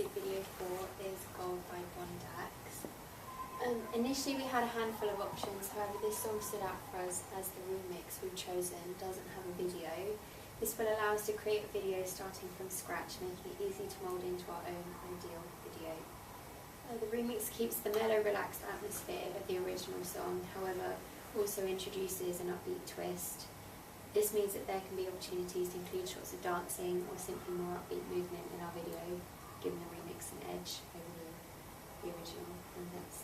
music video for is Gold by Bondax. Initially we had a handful of options, however this song stood out for us as the remix we've chosen doesn't have a video. This will allow us to create a video starting from scratch, making it easy to mould into our own ideal video. The remix keeps the mellow, relaxed atmosphere of the original song, however also introduces an upbeat twist. This means that there can be opportunities to include shots of dancing or simply more upbeat movement in our video, giving the remix an edge over the original. And that's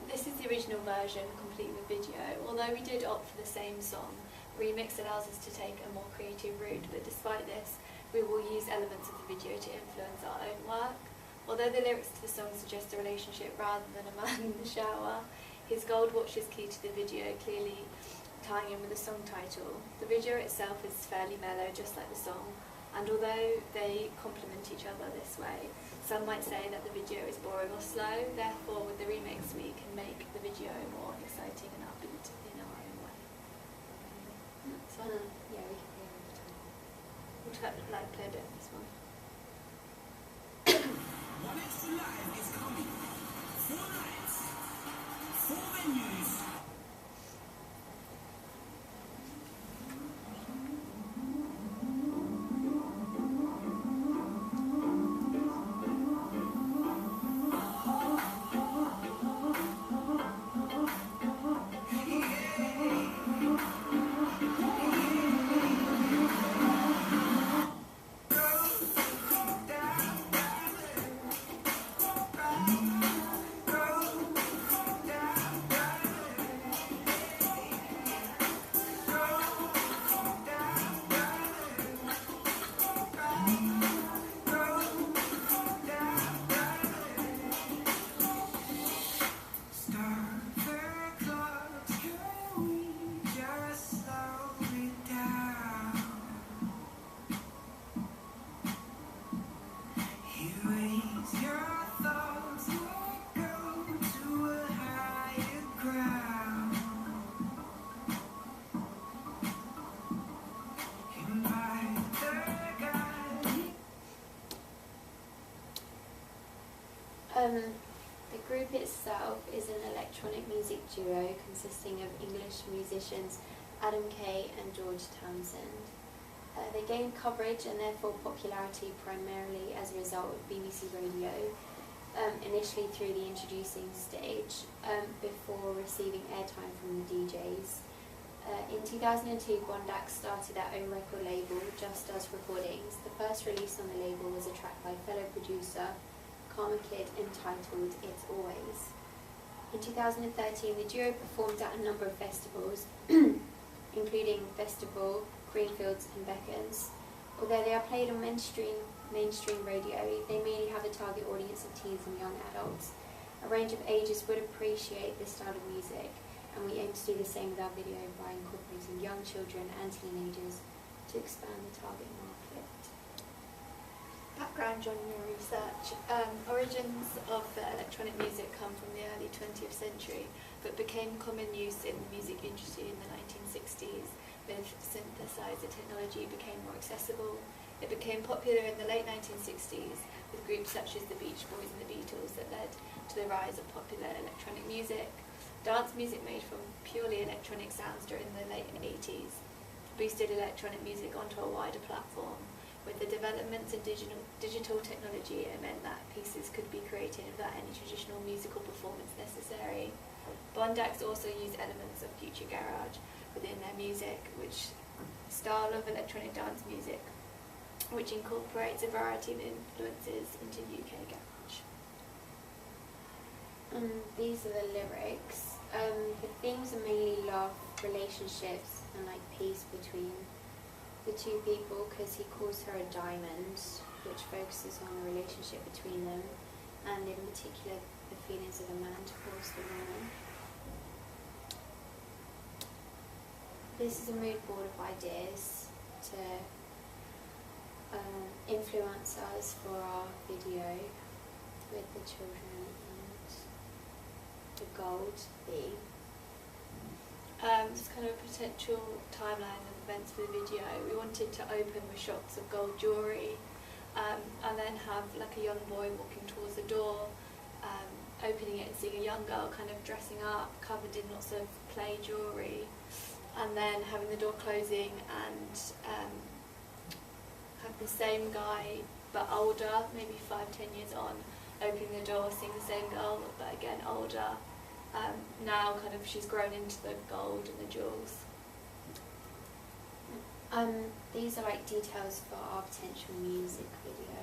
This is the original version, complete with video. Although we did opt for the same song, remix allows us to take a more creative route, but despite this, we will use elements of the video to influence our own work. Although the lyrics to the song suggest a relationship rather than a man in the shower, his gold watch is key to the video, clearly tying in with the song title. The video itself is fairly mellow, just like the song, and although they complement each other this way, some might say that the video is boring or slow. Therefore, with the remix, we can make the video more exciting and upbeat in our own way. So, yeah, we can play it over time. We'll try, play a bit of this one. One Extra Live is coming. 4 nights, 4 venues. The group itself is an electronic music duo consisting of English musicians Adam Kay and George Townsend. They gained coverage and therefore popularity primarily as a result of BBC Radio, initially through the introducing stage, before receiving airtime from the DJs. In 2002, Bondax started their own record label, Just Us Recordings. The first release on the label was a track by fellow producer Karma Kid entitled It's Always. In 2013, the duo performed at a number of festivals, including Festival, Greenfields and Beckons. Although they are played on mainstream radio, they mainly have a target audience of teens and young adults. A range of ages would appreciate this style of music, and we aim to do the same with our video by incorporating young children and teenagers to expand the target market. Background genre research. Origins of electronic music come from the early 20th century. but became common use in the music industry in the 1960s. With synthesizer technology became more accessible. It became popular in the late 1960s with groups such as the Beach Boys and the Beatles that led to the rise of popular electronic music. Dance music made from purely electronic sounds during the late 80s boosted electronic music onto a wider platform. With the developments in digital technology, it meant that pieces could be created without any traditional musical performance necessary. Bondax also used elements of future garage within their music, which style of electronic dance music, which incorporates a variety of influences into UK garage. These are the lyrics. The themes are mainly love, relationships, and like peace between the two people, because he calls her a diamond, which focuses on the relationship between them, and in particular the feelings of a man towards the woman. This is a mood board of ideas to influence us for our video with the children and the gold theme. Just kind of a potential timeline of events for the video. We wanted to open with shots of gold jewellery, and then have like a young boy walking towards the door, opening it and seeing a young girl kind of dressing up, covered in lots of play jewellery, and then having the door closing and have the same guy but older, maybe 5-10 years on, opening the door, seeing the same girl but again older. Now kind of she's grown into the gold and the jewels. These are like details for our potential music video.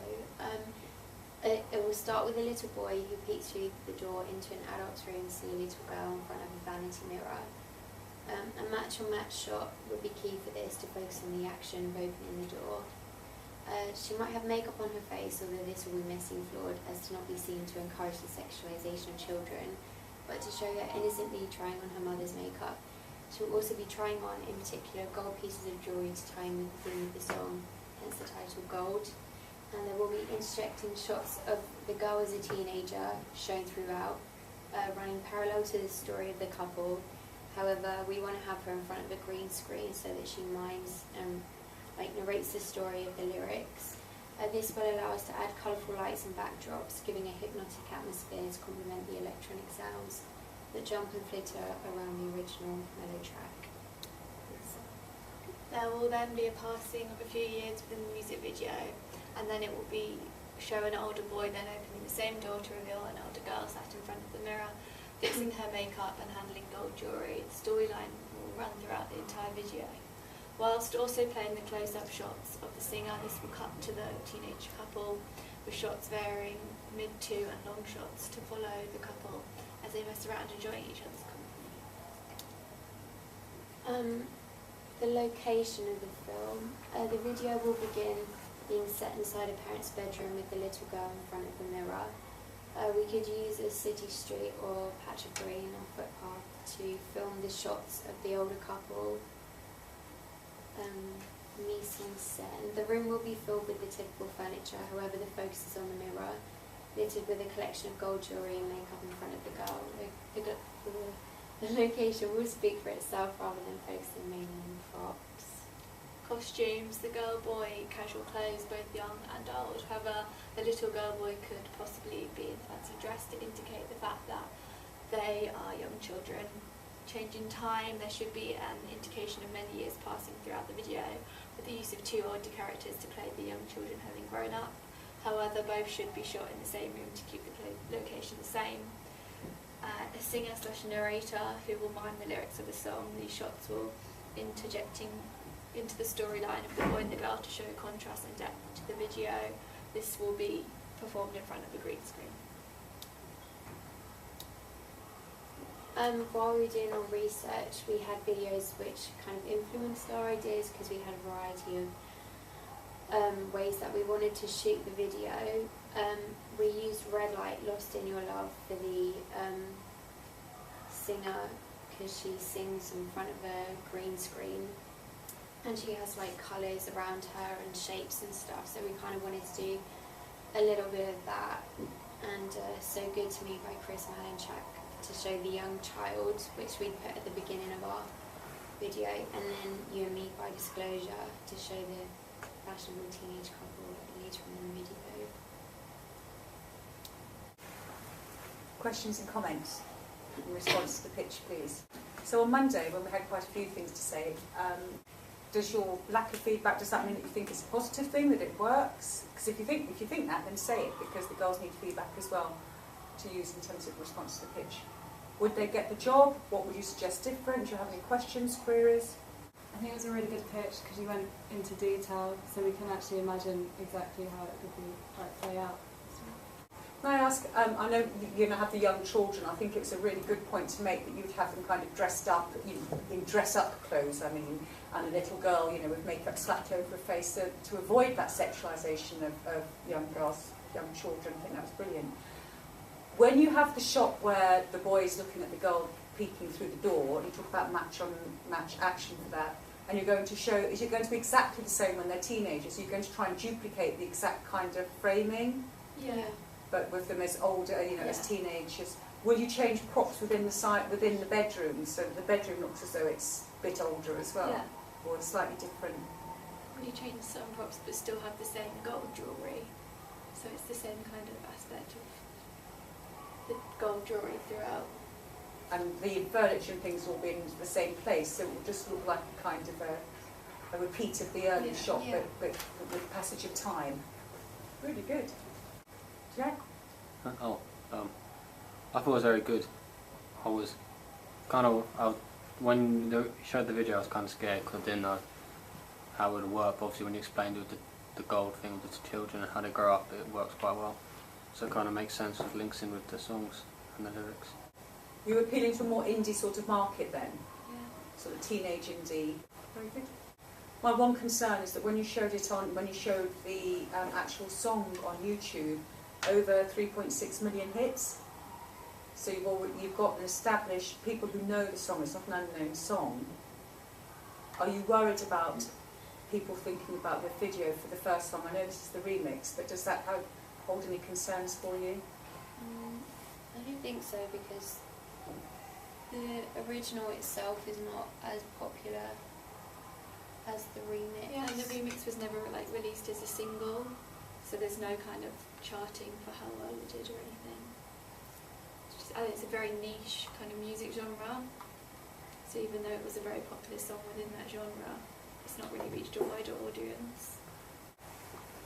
It will start with a little boy who peeks through the door into an adult's room to see a little girl in front of a vanity mirror. A match-on-match shot would be key for this, to focus on the action of opening the door. She might have makeup on her face, although this will be messy and flawed, as to not be seen to encourage the sexualisation of children, but to show her innocently trying on her mother's makeup. She will also be trying on, in particular, gold pieces of jewellery to tie in with the theme of the song, hence the title Gold. And there will be intersecting shots of the girl as a teenager shown throughout, running parallel to the story of the couple. However, we want to have her in front of a green screen so that she mimes and narrates the story of the lyrics. This will allow us to add colourful lights and backdrops, giving a hypnotic atmosphere to complement the electronic sounds that jump and flitter around the original mellow track. There will then be a passing of a few years within the music video, and then it will be show an older boy then opening the same door to reveal an older girl sat in front of the mirror, fixing her makeup and handling gold jewellery. The storyline will run throughout the entire video, whilst also playing the close-up shots of the singer. This will cut to the teenage couple, with shots varying mid-to and long shots to follow the couple as they mess around enjoying each other's company. The location of the film. The video will begin being set inside a parent's bedroom with the little girl in front of the mirror. We could use a city street or patch of green or footpath to film the shots of the older couple. Mise en scène. The room will be filled with the typical furniture, however the focus is on the mirror, littered with a collection of gold jewellery and makeup in front of the girl. The location will speak for itself rather than focusing mainly on props. Costumes. The girl boy casual clothes, both young and old. However, the little girl boy could possibly be in fancy dress to indicate the fact that they are young children. Change in time. There should be an indication of many years passing throughout the video, with the use of two older characters to play the young children having grown up. However, both should be shot in the same room to keep the location the same. A singer/narrator who will mime the lyrics of the song. These shots will interjecting into the storyline of the boy and the girl to show contrast and depth to the video. This will be performed in front of a green screen. While we were doing our research, we had videos which kind of influenced our ideas, because we had a variety of ways that we wanted to shoot the video. We used Red Light, Lost in Your Love for the singer, because she sings in front of a green screen and she has like colours around her and shapes and stuff, so we kind of wanted to do a little bit of that. And So Good to Me by Chris Malinchak to show the young child, which we put at the beginning of our video, and then You and Me by Disclosure to show the fashionable teenage couple later on in the video. Questions and comments in response to the pitch, please. So on Monday, when we had quite a few things to say, does your lack of feedback, does that mean that you think it's a positive thing, that it works? Because if you think that, then say it, because the girls need feedback as well to use in terms of response to the pitch. Would they get the job? What would you suggest different? Do you have any questions, queries? I think it was a really good pitch because you went into detail, so we can actually imagine exactly how it would be play out. Can I ask, I know you're going to have the young children. I think it's a really good point to make that you'd have them kind of dressed up, in dress-up clothes, I mean, and a little girl, with makeup slapped over her face, so to avoid that sexualisation of young girls, young children. I think that was brilliant. When you have the shot where the boy is looking at the girl peeking through the door, and you talk about match action for that, and you're going to show, is it going to be exactly the same when they're teenagers? Are you going to try and duplicate the exact kind of framing? Yeah. But with them as older, as teenagers. Will you change props within the bedroom, so that the bedroom looks as though it's a bit older as well? Yeah. Or slightly different? Will you change some props but still have the same gold jewellery? So it's the same kind of aspect of the gold jewellery throughout. And the furniture and things will be in the same place, so it will just look like a kind of a repeat of the early shot, Yeah. but with passage of time. Really good. Jack? I thought it was very good. When you showed the video, I was kind of scared because I didn't know how it would work. Obviously, when you explained it with the gold thing with the children and how they grow up, it works quite well. So it kind of makes sense with links in with the songs and the lyrics. You're appealing to a more indie sort of market then? Yeah. Sort of teenage indie. Very good. My one concern is that when you showed the actual song on YouTube, over 3.6 million hits. So you've got an established people who know the song. It's not an unknown song. Are you worried about people thinking about the video for the first song? I know this is the remix, but does that hold any concerns for you? I don't think so, because the original itself is not as popular as the remix. Yeah, and the remix was never released as a single, so there's no kind of charting for how well it did or anything. I think it's a very niche kind of music genre, so even though it was a very popular song within that genre, it's not really reached a wider audience.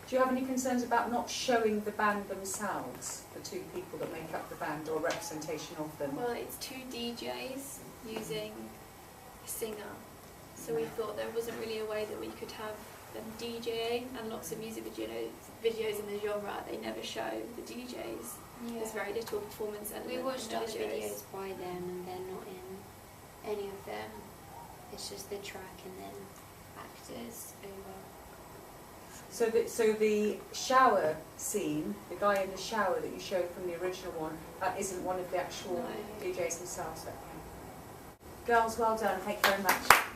Do you have any concerns about not showing the band themselves, the two people that make up the band, or representation of them? Well, it's two DJs using a singer, so we thought there wasn't really a way that we could have them DJing, and lots of music videos in the genre, they never show the DJs. Yeah. There's very little performance element. We watched in the other videos by them, and they're not in any of them. It's just the track and then actors over. So the shower scene, the guy in the shower that you showed from the original one, that isn't one of the actual No. DJs themselves. Okay. Girls, well done. Thank you very much.